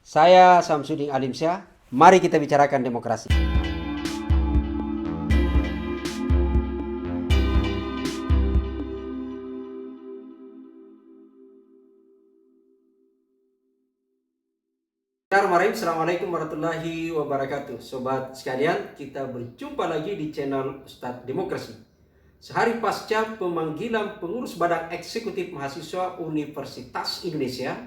Saya Samsudin Alimsyah. Mari kita bicarakan demokrasi. Assalamualaikum warahmatullahi wabarakatuh. Sobat sekalian, kita berjumpa lagi di channel Ustadz Demokrasi. Sehari pasca pemanggilan pengurus Badan Eksekutif Mahasiswa Universitas Indonesia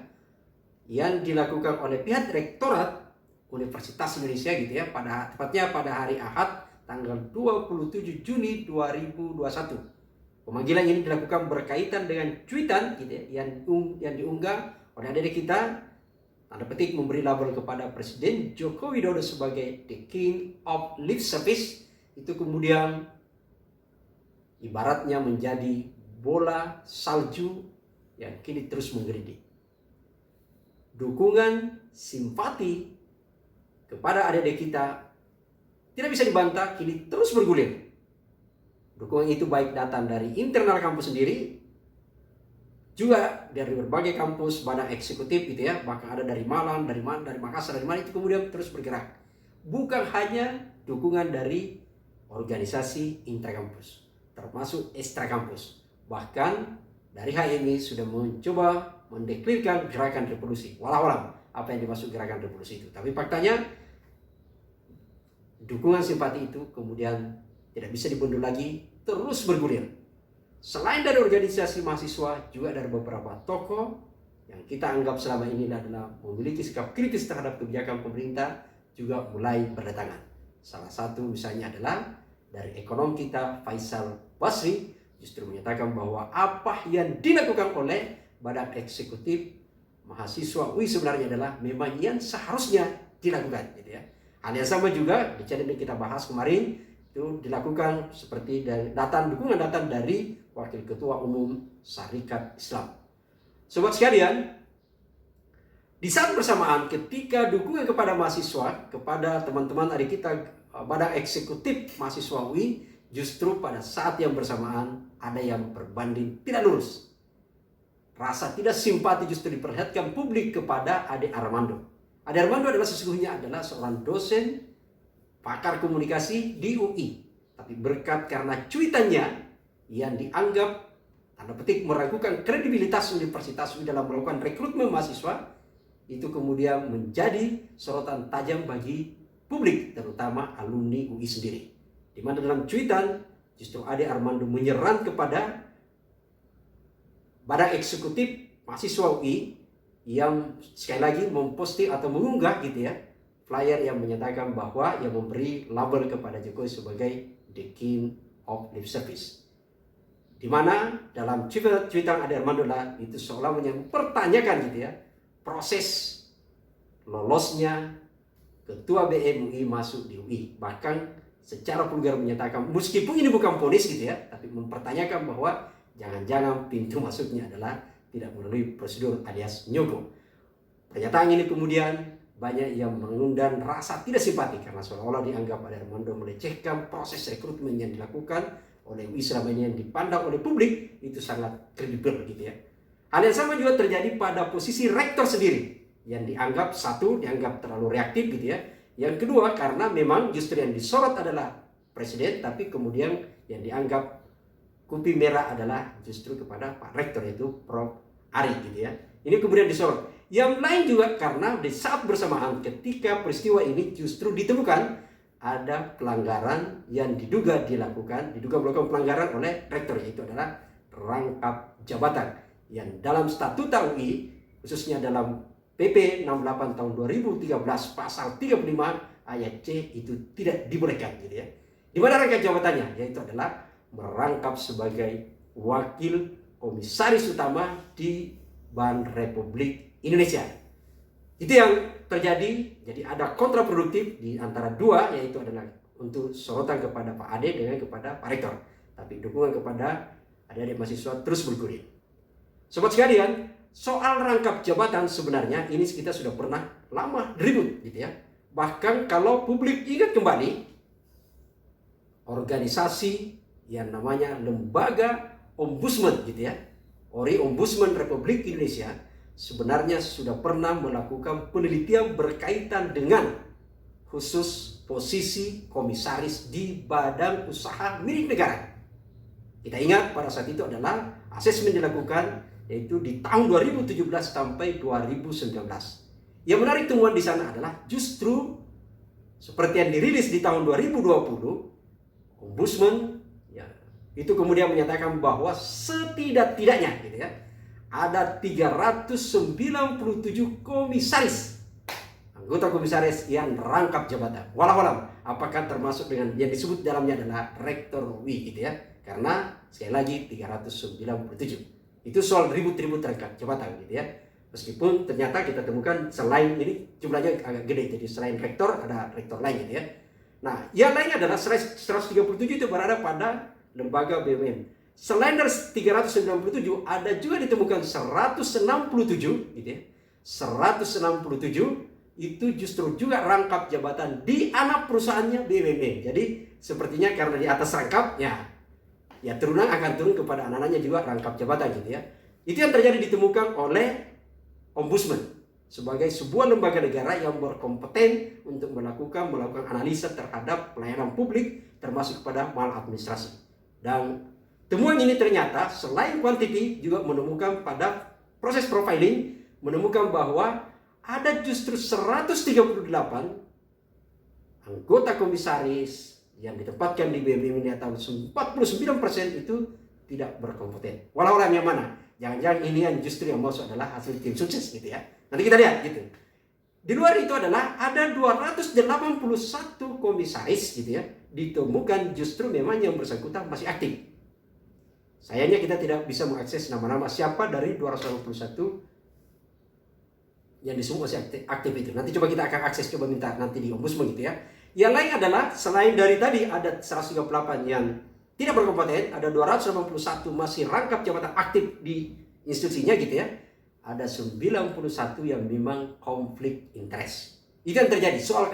yang dilakukan oleh pihak Rektorat Universitas Indonesia gitu ya, tepatnya pada hari Ahad tanggal 27 Juni 2021. Pemanggilan ini dilakukan berkaitan dengan cuitan gitu ya, yang diunggah oleh adik kita, tanda petik memberi label kepada Presiden Joko Widodo sebagai the King of Lip Service. Itu kemudian ibaratnya menjadi bola salju yang kini terus menggelinding. Dukungan simpati kepada adik-adik kita tidak bisa dibantah, kini terus bergulir. Dukungan itu baik datang dari internal kampus sendiri, juga dari berbagai kampus Badan Eksekutif gitu ya, bahkan ada dari Malang, dari Makassar, dari mana, itu kemudian terus bergerak. Bukan hanya dukungan dari organisasi intrakampus, termasuk ekstrakampus. Bahkan dari HMI sudah mencoba mendeklirkan gerakan revolusi. Walau apa yang dimaksud gerakan revolusi itu. Tapi faktanya dukungan simpati itu kemudian tidak bisa dibendung lagi, terus bergulir. Selain dari organisasi mahasiswa, juga dari beberapa tokoh yang kita anggap selama ini adalah memiliki sikap kritis terhadap kebijakan pemerintah juga mulai berdatangan. Salah satu misalnya adalah dari ekonom kita Faisal Basri, justru menyatakan bahwa apa yang dilakukan oleh Badan Eksekutif Mahasiswa UI sebenarnya adalah memang yang seharusnya dilakukan gitu ya. Hal yang sama juga di channel yang kita bahas kemarin, itu dilakukan seperti dukungan datang dari Wakil Ketua Umum Syarikat Islam. Sobat sekalian, di saat bersamaan ketika dukungan kepada mahasiswa, kepada teman-teman adik kita Badan Eksekutif Mahasiswa UI, justru pada saat yang bersamaan ada yang berbanding tidak lurus. Rasa tidak simpati justru diperlihatkan publik kepada Ade Armando. Ade Armando adalah sesungguhnya seorang dosen pakar komunikasi di UI. Tapi berkat karena cuitannya yang dianggap tanda petik meragukan kredibilitas Universitas UI dalam melakukan rekrutmen mahasiswa, itu kemudian menjadi sorotan tajam bagi publik, terutama alumni UI sendiri. Di mana dalam cuitan justru Ade Armando menyerang kepada Badan Eksekutif Mahasiswa UI yang sekali lagi memposting atau mengunggah gitu ya, flyer yang menyatakan bahwa yang memberi label kepada Jokowi sebagai the King of Lip Service. Di mana dalam cuitan Ade Armando itu seolah mempertanyakan gitu ya, proses lolosnya Ketua BEM UI masuk di UI. Bahkan secara vulgar menyatakan meskipun ini bukan vonis gitu ya, tapi mempertanyakan bahwa jangan-jangan pintu masuknya adalah tidak melalui prosedur alias nyogok. Pernyataan ini kemudian banyak yang mengundang rasa tidak simpati karena seolah-olah dianggap Ade Armando melecehkan proses rekrutmen yang dilakukan oleh UI selama ini, yang dipandang oleh publik itu sangat kredibel gitu ya. Hal yang sama juga terjadi pada posisi rektor sendiri, yang dianggap terlalu reaktif gitu ya. Yang kedua, karena memang justru yang disorot adalah presiden, tapi kemudian yang dianggap kupi merah adalah justru kepada Pak Rektor, yaitu Prof. Ari gitu ya. Ini kemudian disorot. Yang lain juga karena di saat bersamaan ketika peristiwa ini justru ditemukan ada pelanggaran yang diduga melakukan pelanggaran oleh rektor, yaitu adalah rangkap jabatan yang dalam statuta UI, khususnya dalam PP 68 tahun 2013 pasal 35 ayat C itu tidak dibolehkan gitu ya. Di mana rangkap jabatannya, yaitu adalah merangkap sebagai wakil komisaris utama di Bank Republik Indonesia. Itu yang terjadi. Jadi ada kontraproduktif di antara dua, yaitu adalah untuk sorotan kepada Pak Ade dengan kepada Pak Rektor. Tapi dukungan kepada adik-adik mahasiswa terus bergulir. Sobat sekalian, soal rangkap jabatan sebenarnya ini kita sudah pernah lama ribut gitu ya. Bahkan kalau publik ingat kembali, organisasi yang namanya Lembaga Ombudsman gitu ya, Ombudsman Republik Indonesia, sebenarnya sudah pernah melakukan penelitian berkaitan dengan khusus posisi komisaris di badan usaha milik negara. Kita ingat pada saat itu adalah asesmen dilakukan yaitu di tahun 2017 sampai 2019. Yang menarik temuan di sana adalah justru seperti yang dirilis di tahun 2020, Ombudsman ya, itu kemudian menyatakan bahwa setidak-tidaknya gitu ya, ada 397 komisaris, anggota komisaris yang rangkap jabatan. Walau apakah termasuk dengan yang disebut dalamnya adalah rektor UI gitu ya. Karena sekali lagi 397. Itu soal ribut-ribut rangkap jabatan gitu ya. Meskipun ternyata kita temukan selain ini jumlahnya agak gede, jadi selain rektor ada rektor lain gitu ya. Nah, yang lainnya adalah 137 itu berada pada lembaga BUMN. Selain dari 397 ada juga ditemukan 167 gitu ya. 167 itu justru juga rangkap jabatan di anak perusahaannya BUMN. Jadi sepertinya karena di atas rangkap ya turunan akan turun kepada anak-anaknya juga rangkap jabatan gitu ya. Itu yang terjadi ditemukan oleh Ombudsman sebagai sebuah lembaga negara yang berkompeten untuk melakukan analisa terhadap pelayanan publik termasuk kepada maladministrasi. Dan temuan ini ternyata selain kuantiti juga menemukan pada proses profiling menemukan bahwa ada justru 138 anggota komisaris yang ditempatkan di BUMN ini atau 49% itu tidak berkompeten. Walau yang mana? Jangan-jangan ini yang justru yang masuk adalah hasil tim sukses gitu ya. Nanti kita lihat gitu. Di luar itu adalah ada 281 komisaris gitu ya. Ditemukan justru memang yang bersangkutan masih aktif. Sayangnya kita tidak bisa mengakses nama-nama siapa dari 281 yang disebut masih aktif itu. Nanti coba kita akan akses, coba minta nanti di Ombudsman gitu ya. Yang lain adalah selain dari tadi ada 138 yang tidak berkompeten, ada 281 masih rangkap jabatan aktif di institusinya gitu ya. Ada 91 yang memang konflik interest. Itu yang terjadi soal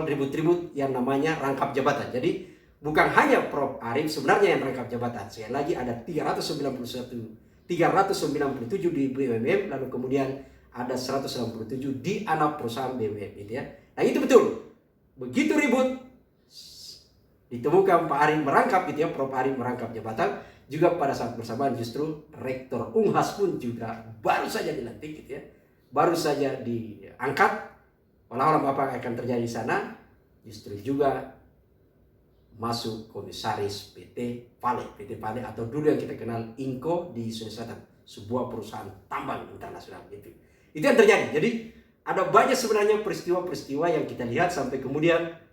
ribut-ribut yang namanya rangkap jabatan. Jadi bukan hanya Prof. Arief sebenarnya yang rangkap jabatan. Sekali lagi ada 397 di BUMN, lalu kemudian ada 197 di anak perusahaan BUMN gitu ya. Nah itu betul. Begitu ribut ditemukan Pak Arief merangkap gitu ya, Prof. Arief merangkap jabatan, juga pada saat bersamaan justru Rektor Unhas pun juga baru saja dilantik gitu ya. Baru saja diangkat. Walau apa akan terjadi di sana, justru juga masuk komisaris PT Vale atau dulu yang kita kenal Inco di Sulawesi Selatan, sebuah perusahaan tambang internasional gitu. Itu yang terjadi. Jadi ada banyak sebenarnya peristiwa-peristiwa yang kita lihat sampai kemudian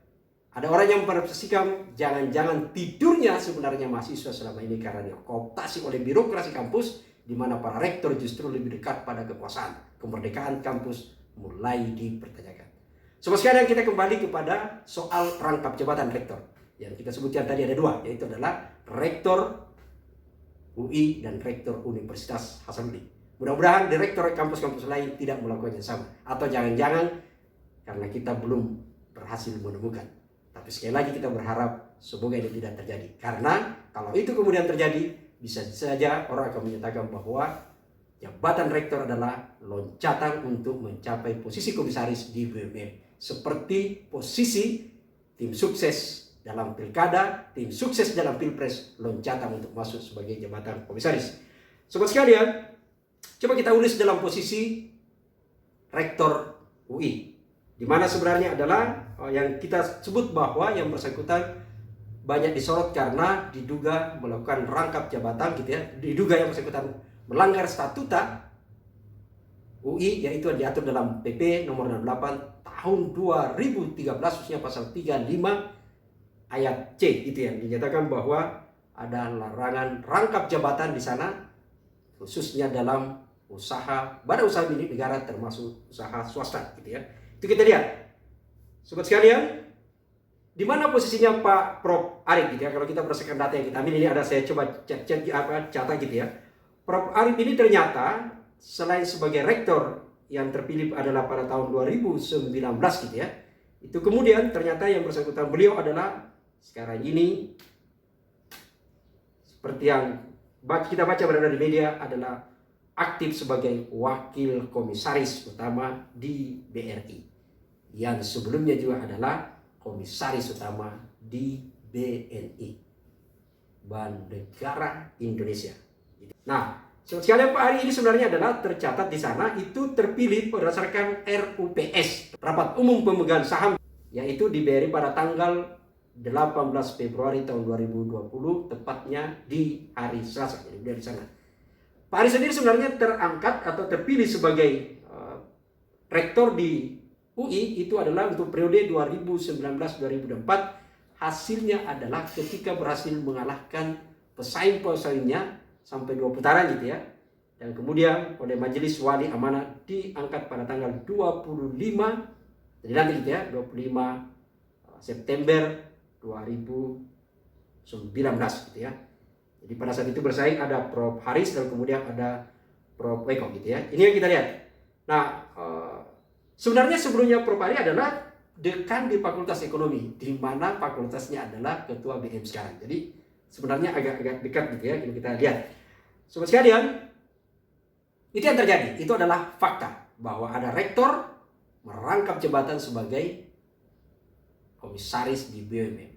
ada orang yang mempersepsikan jangan-jangan tidurnya sebenarnya mahasiswa selama ini karena kooptasi oleh birokrasi kampus, di mana para rektor justru lebih dekat pada kekuasaan. Kemerdekaan kampus mulai dipertanyakan. Sobat sekalian, kita kembali kepada soal rangkap jabatan rektor. Yang kita sebutkan tadi ada dua, yaitu adalah rektor UI dan rektor Universitas Hasanuddin. Mudah-mudahan direktur kampus-kampus lain tidak melakukan yang sama. Atau jangan-jangan karena kita belum berhasil menemukan. Tapi sekali lagi kita berharap semoga ini tidak terjadi. Karena kalau itu kemudian terjadi, bisa saja orang akan menyatakan bahwa jabatan rektor adalah loncatan untuk mencapai posisi komisaris di BUMN. Seperti posisi tim sukses dalam pilkada, tim sukses dalam pilpres, loncatan untuk masuk sebagai jabatan komisaris. Sobat sekalian, coba kita ulis dalam posisi rektor UI. Di mana sebenarnya adalah yang kita sebut bahwa yang bersangkutan banyak disorot karena diduga melakukan rangkap jabatan gitu ya. Diduga yang bersangkutan melanggar statuta UI, yaitu yang diatur dalam PP nomor 68 tahun 2013 khususnya pasal 35 ayat C itu yang dinyatakan bahwa ada larangan rangkap jabatan di sana khususnya dalam badan usaha milik negara termasuk usaha swasta gitu ya. Itu kita lihat. Sobat sekalian, di mana posisinya Pak Prof. Arief gitu ya. Kalau kita berdasarkan data yang kita ambil ini ada saya coba catat gitu ya. Prof. Arief ini ternyata selain sebagai rektor yang terpilih adalah pada tahun 2019 gitu ya. Itu kemudian ternyata yang bersangkutan beliau adalah sekarang ini seperti yang kita baca berada di media adalah aktif sebagai wakil komisaris utama di BRI, yang sebelumnya juga adalah komisaris utama di BNI, Bank Negara Indonesia. Nah, sekalian Pak Ari ini sebenarnya adalah tercatat di sana itu terpilih berdasarkan RUPS, Rapat Umum Pemegang Saham, yaitu di BRI pada tanggal 18 Februari tahun 2020, tepatnya di hari Selasa. Jadi dari sana. Pak Ari sendiri sebenarnya terangkat atau terpilih sebagai rektor di UI itu adalah untuk periode 2019-2024. Hasilnya adalah ketika berhasil mengalahkan pesaing-pesaingnya sampai 2 putaran gitu ya. Dan kemudian oleh Majelis Wali Amanah diangkat pada tanggal 25, jadi nanti gitu ya, 25 September 2019 gitu ya. Jadi pada saat itu bersaing ada Prof. Haris dan kemudian ada Prof. Eko gitu ya. Ini yang kita lihat. Nah, sebenarnya sebelumnya Prof. Haris adalah dekan di Fakultas Ekonomi, di mana fakultasnya adalah ketua BM sekarang. Jadi sebenarnya agak dekat gitu ya. Ini kita lihat. Sobat sekalian, itu yang terjadi. Itu adalah fakta bahwa ada rektor merangkap jabatan sebagai komisaris di BUMN.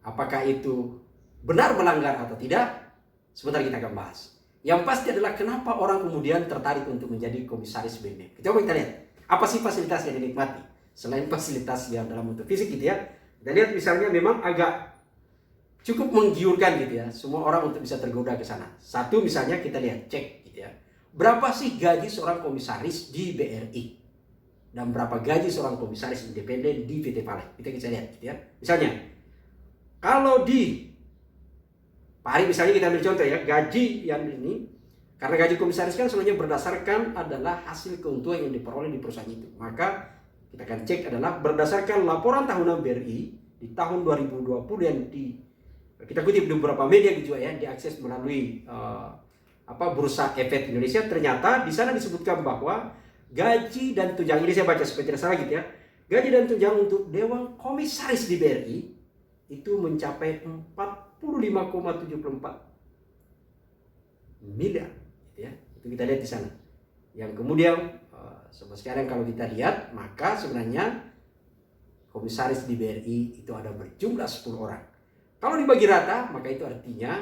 Apakah itu benar melanggar atau tidak? Sebentar kita akan bahas. Yang pasti adalah kenapa orang kemudian tertarik untuk menjadi komisaris BUMN. Coba kita lihat, apa sih fasilitas yang dinikmati? Selain fasilitas yang dalam bentuk fisik gitu ya. Kita lihat misalnya memang agak cukup menggiurkan gitu ya. Semua orang untuk bisa tergoda ke sana. Satu misalnya kita lihat, cek gitu ya. Berapa sih gaji seorang komisaris di BRI? Dan berapa gaji seorang komisaris independen di PT Pale? Kita bisa lihat gitu ya. Misalnya, kalau di Pak Ari misalnya kita ambil contoh ya, gaji yang ini, karena gaji komisaris kan sebenarnya berdasarkan adalah hasil keuntungan yang diperoleh di perusahaan itu. Maka kita akan cek adalah berdasarkan laporan tahunan BRI di tahun 2020 yang kita kutip di beberapa media juga ya, diakses melalui Bursa Efek Indonesia. Ternyata di sana disebutkan bahwa gaji dan tunjangan, ini saya baca supaya tidak salah gitu ya, gaji dan tunjangan untuk dewan komisaris di BRI itu mencapai 45,74 miliar gitu ya. Itu kita lihat di sana. Yang kemudian sobat sekalian, kalau kita lihat maka sebenarnya komisaris di BRI itu ada berjumlah 10 orang. Kalau dibagi rata maka itu artinya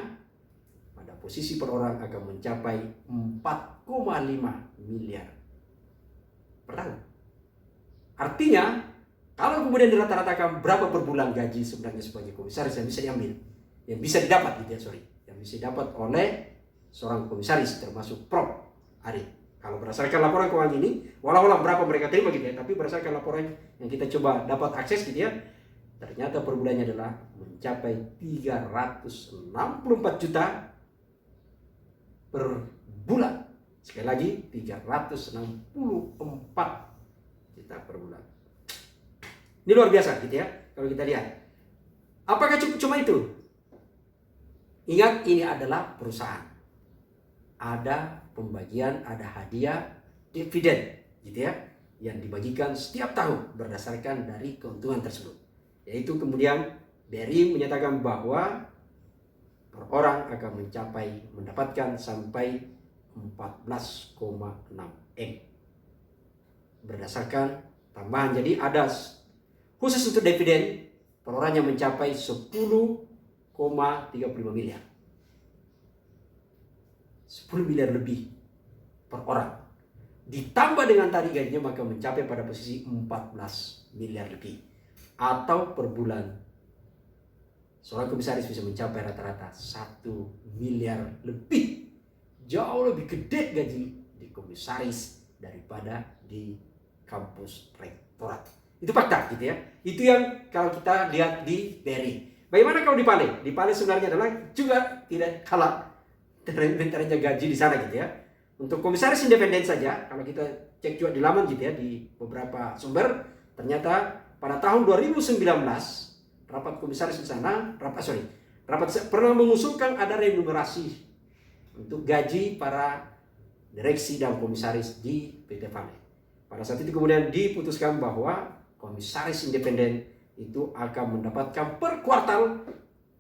pada posisi per orang akan mencapai 4,5 miliar per tahun. Artinya kalau kemudian dirata-ratakan berapa per bulan gaji sebenarnya sebagai komisaris yang bisa diambil, yang bisa didapat gitu ya, yang bisa didapat oleh seorang komisaris termasuk Prof. Ari. Kalau berdasarkan laporan keuangan ini, walau berapa mereka terima gitu ya, tapi berdasarkan laporan yang kita coba dapat akses gitu ya, ternyata per bulannya adalah mencapai 364 juta per bulan. Sekali lagi 364 juta per bulan. Ini luar biasa gitu ya, kalau kita lihat. Apakah cukup cuma itu? Ingat, ini adalah perusahaan. Ada pembagian, ada hadiah, dividen gitu ya, yang dibagikan setiap tahun berdasarkan dari keuntungan tersebut. Yaitu kemudian BRI menyatakan bahwa per orang akan mendapatkan sampai 14,6 M. Berdasarkan tambahan, jadi ada khusus untuk dividen per orang yang mencapai 10,35 miliar. 10 miliar lebih per orang. Ditambah dengan tadi gajinya maka mencapai pada posisi 14 miliar lebih. Atau per bulan seorang komisaris bisa mencapai rata-rata 1 miliar lebih. Jauh lebih gede gaji di komisaris daripada di kampus rektorat. Itu fakta gitu ya. Itu yang kalau kita lihat di BRI. Bagaimana kalau di Pale? Di Pale sebenarnya adalah juga tidak kalah ternyata gaji di sana gitu ya. Untuk komisaris independen saja, kalau kita cek juga di laman gitu ya, di beberapa sumber, ternyata pada tahun 2019 rapat komisaris di sana, rapat pernah mengusulkan ada remunerasi untuk gaji para direksi dan komisaris di PT Pale. Pada saat itu kemudian diputuskan bahwa komisaris independen itu akan mendapatkan per kuartal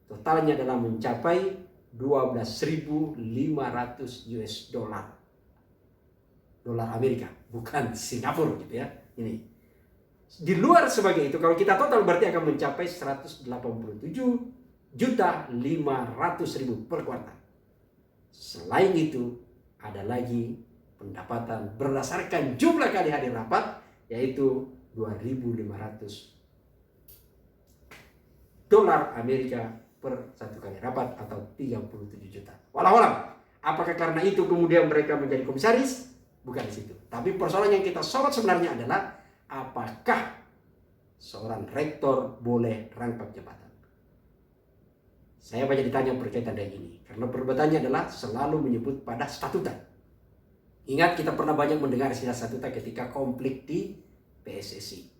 totalnya adalah mencapai 12.500 US dollar. Dolar Amerika, bukan Singapura gitu ya. Ini. Di luar sebagai itu, kalau kita total berarti akan mencapai 187.500.000 per kuartal. Selain itu, ada lagi pendapatan berdasarkan jumlah kali hadir rapat, yaitu 2.500 dolar Amerika per satu kali rapat atau 37 juta. Walau apakah karena itu kemudian mereka menjadi komisaris? Bukan di situ. Tapi persoalan yang kita sorot sebenarnya adalah apakah seorang rektor boleh rangkap jabatan? Saya banyak ditanya berkaitan dengan ini karena perdebatannya adalah selalu menyebut pada statuta. Ingat, kita pernah banyak mendengar istilah statuta ketika konflik di PSSI.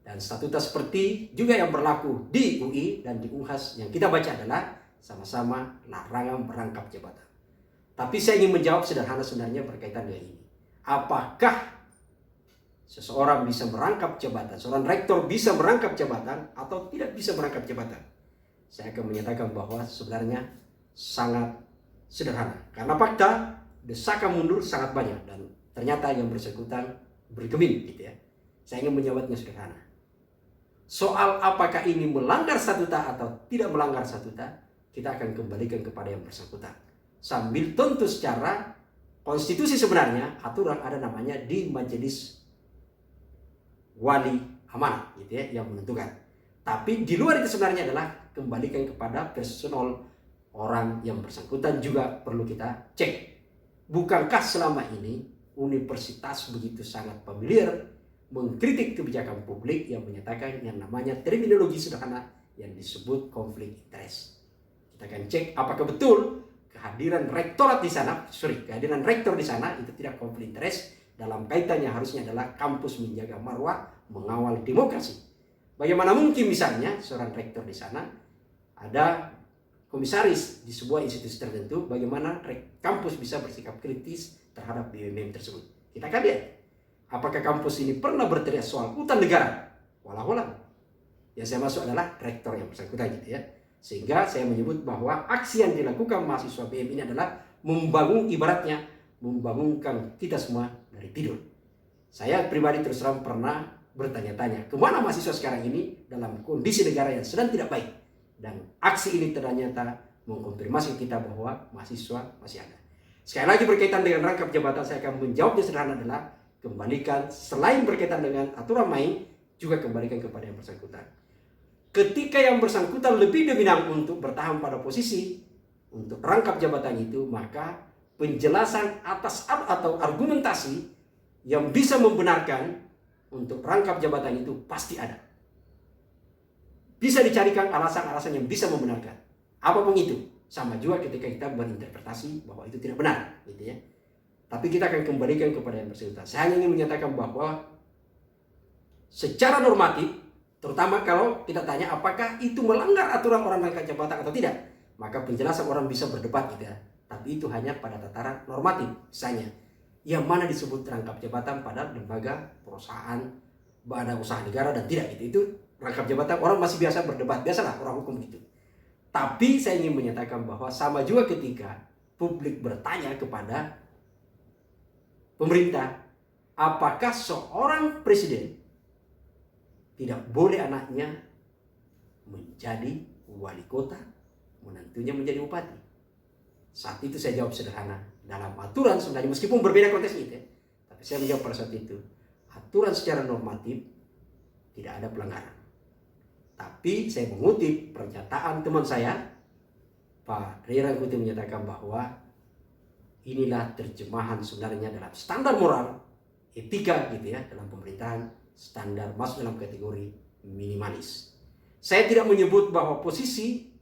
Dan statuta seperti juga yang berlaku di UI dan di UNHAS yang kita baca adalah sama-sama larangan merangkap jabatan. Tapi saya ingin menjawab sederhana sebenarnya berkaitan dengan ini. Apakah seseorang bisa merangkap jabatan, seorang rektor bisa merangkap jabatan atau tidak bisa merangkap jabatan? Saya akan menyatakan bahwa sebenarnya sangat sederhana. Karena fakta desakan mundur sangat banyak dan ternyata yang bersangkutan bergeming gitu ya. Saya ingin menjawabnya sederhana. Soal apakah ini melanggar statuta atau tidak melanggar statuta, kita akan kembalikan kepada yang bersangkutan. Sambil tentu secara konstitusi sebenarnya aturan ada namanya di majelis wali amanat gitu ya, yang menentukan. Tapi di luar itu sebenarnya adalah kembalikan kepada personal orang yang bersangkutan juga perlu kita cek. Bukankah selama ini universitas begitu sangat familiar mengkritik kebijakan publik yang menyatakan yang namanya terminologi sederhana yang disebut konflik interest. Kita akan cek apakah betul kehadiran rektorat di sana, kehadiran rektor di sana itu tidak konflik interest dalam kaitannya harusnya adalah kampus menjaga marwah, mengawal demokrasi. Bagaimana mungkin misalnya seorang rektor di sana ada komisaris di sebuah institusi tertentu, bagaimana kampus bisa bersikap kritis terhadap BUMN tersebut? Kita akan lihat. Apakah kampus ini pernah berteriak soal hutan negara? Walau-walau. Yang saya masuk adalah rektor yang bersangkutan gitu ya. Sehingga saya menyebut bahwa aksi yang dilakukan mahasiswa BM ini adalah membangun, ibaratnya membangunkan kita semua dari tidur. Saya pribadi terus terang pernah bertanya-tanya, kemana mahasiswa sekarang ini dalam kondisi negara yang sedang tidak baik. Dan aksi ini ternyata mengkonfirmasi kita bahwa mahasiswa masih ada. Sekali lagi berkaitan dengan rangkap jabatan, saya akan menjawabnya sederhana adalah kembalikan, selain berkaitan dengan aturan main, juga kembalikan kepada yang bersangkutan. Ketika yang bersangkutan lebih dominan untuk bertahan pada posisi untuk rangkap jabatan itu, maka penjelasan atas atau argumentasi yang bisa membenarkan untuk rangkap jabatan itu pasti ada. Bisa dicarikan alasan-alasan yang bisa membenarkan. Apapun itu, sama juga ketika kita berinterpretasi bahwa itu tidak benar, gitu ya. Tapi kita akan kembalikan kepada yang bersangkutan. Saya hanya ingin menyatakan bahwa secara normatif, terutama kalau kita tanya apakah itu melanggar aturan orang rangkap jabatan atau tidak, maka penjelasan orang bisa berdebat gitu ya. Tapi itu hanya pada tataran normatif. Misalnya, yang mana disebut rangkap jabatan pada lembaga, perusahaan, badan usaha negara dan tidak gitu. Itu rangkap jabatan orang masih biasa berdebat, biasalah orang hukum gitu. Tapi saya ingin menyatakan bahwa sama juga ketika publik bertanya kepada pemerintah, apakah seorang presiden tidak boleh anaknya menjadi wali kota, menantunya menjadi bupati? Saat itu saya jawab sederhana, dalam aturan sebenarnya meskipun berbeda konteksnya itu, tapi saya menjawab pada saat itu, aturan secara normatif tidak ada pelanggaran. Tapi saya mengutip pernyataan teman saya, Pak Ray Rangkuti, menyatakan bahwa inilah terjemahan sebenarnya dalam standar moral, etika gitu ya, dalam pemerintahan, standar masuk dalam kategori minimalis. Saya tidak menyebut bahwa posisi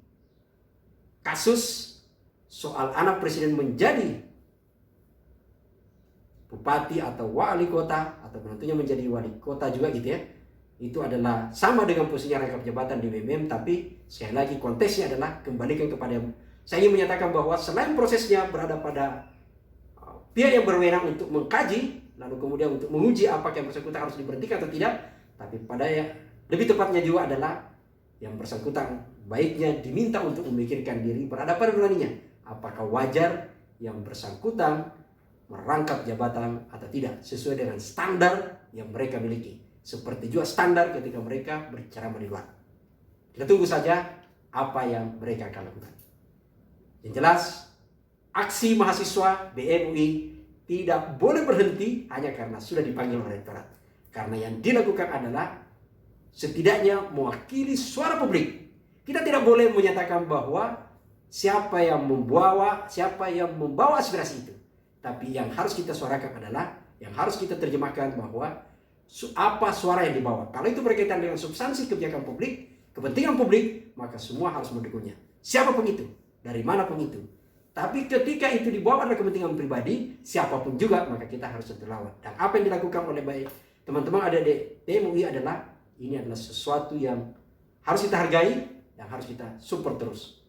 kasus soal anak presiden menjadi bupati atau wali kota atau menantunya menjadi wali kota juga gitu ya, itu adalah sama dengan posisinya rangkap jabatan di BUMN. Tapi sekali lagi konteksnya adalah kembalikan kepada, saya ingin menyatakan bahwa selain prosesnya berada pada pihak yang berwenang untuk mengkaji, lalu kemudian untuk menguji apakah yang bersangkutan harus diberhentikan atau tidak, tapi pada yang lebih tepatnya juga adalah yang bersangkutan baiknya diminta untuk memikirkan diri berhadapan dengannya. Apakah wajar yang bersangkutan merangkap jabatan atau tidak sesuai dengan standar yang mereka miliki. Seperti juga standar ketika mereka berceramah di luar. Kita tunggu saja apa yang mereka akan lakukan. Yang jelas, aksi mahasiswa BEM UI tidak boleh berhenti hanya karena sudah dipanggil oleh rektorat. Karena yang dilakukan adalah setidaknya mewakili suara publik. Kita tidak boleh menyatakan bahwa siapa yang membawa aspirasi itu. Tapi yang harus kita suarakan adalah, yang harus kita terjemahkan bahwa apa suara yang dibawa. Kalau itu berkaitan dengan substansi kebijakan publik, kepentingan publik, maka semua harus mendukungnya. Siapapun itu, dari manapun itu. Tapi ketika itu dibawa adalah kepentingan pribadi, siapapun juga, maka kita harus tentu lawan. Dan apa yang dilakukan oleh baik teman-teman ada di TMUI adalah, ini adalah sesuatu yang harus kita hargai dan harus kita support terus.